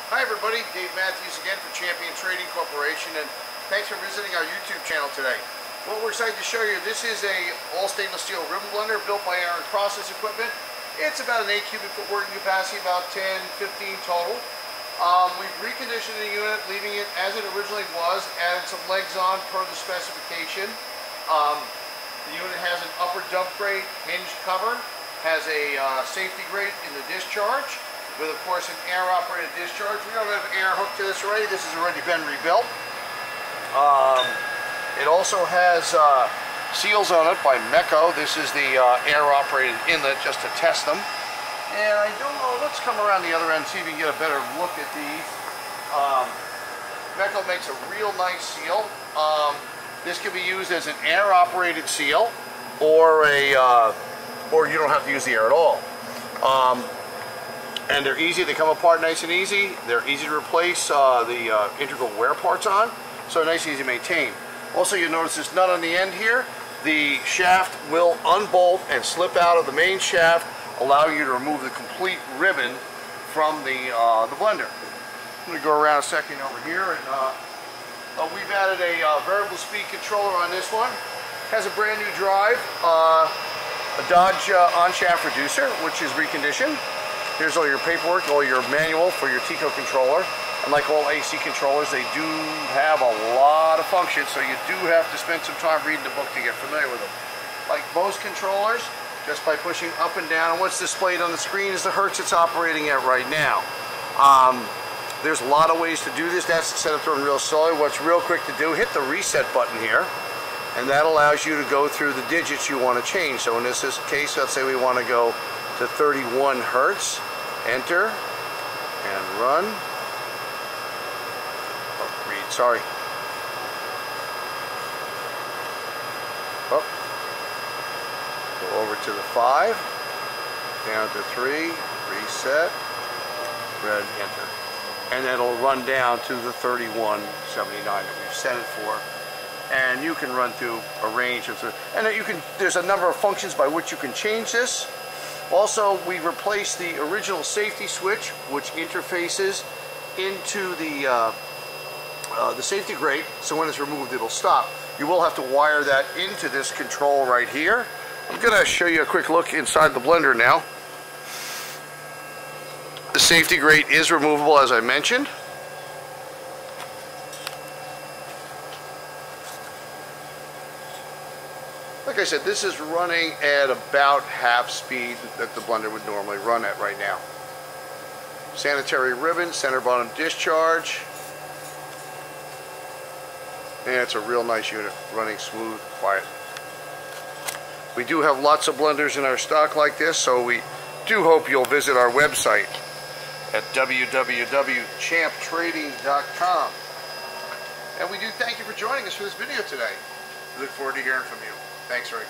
Hi everybody, Dave Matthews again for Champion Trading Corporation, and thanks for visiting our YouTube channel today. What we're excited to show you, this is a all stainless steel ribbon blender built by Aaron Process Equipment. It's about an 8 cubic foot working capacity, about 10, 15 total. We've reconditioned the unit, leaving it as it originally was, added some legs on per the specification. The unit has an upper dump grate hinged cover, has a safety grate in the discharge, with of course an air operated discharge. We don't have air hooked to this already. This has already been rebuilt. It also has seals on it by Mecco. This is the air operated inlet just to test them. And I don't know, let's come around the other end, see if we can get a better look at these. Mecco makes a real nice seal. This can be used as an air operated seal, or you don't have to use the air at all. And they're easy, they come apart nice and easy. They're easy to replace the integral wear parts on, so nice and easy to maintain. Also, you'll notice this nut on the end here. The shaft will unbolt and slip out of the main shaft, allowing you to remove the complete ribbon from the blender. I'm going to go around a second over here, and we've added a variable speed controller on this one. Has a brand new drive, a Dodge on-shaft reducer, which is reconditioned. Here's all your paperwork, all your manual for your Tico controller. And like all AC controllers, they do have a lot of functions, so you do have to spend some time reading the book to get familiar with them. Like most controllers, just by pushing up and down, and what's displayed on the screen is the hertz it's operating at right now. There's a lot of ways to do this. That's set up to run real slowly. What's real quick to do, hit the reset button here, and that allows you to go through the digits you want to change. So in this case, let's say we want to go to 31 hertz. Enter and run. Oh, read, sorry. Oh. Go over to the 5, down to 3, reset, red, enter. And then it'll run down to the 3179 that we've set it for. And you can run through a range of, and there's a number of functions by which you can change this. Also, we replaced the original safety switch, which interfaces into the safety grate, so when it's removed, it'll stop. You will have to wire that into this control right here. I'm going to show you a quick look inside the blender now. The safety grate is removable, as I mentioned. Like I said, this is running at about half speed that the blender would normally run at right now. Sanitary ribbon, center bottom discharge. And it's a real nice unit, running smooth, quiet. We do have lots of blenders in our stock like this, so we do hope you'll visit our website at www.champtrading.com. And we do thank you for joining us for this video today. We look forward to hearing from you. Thanks, Ray.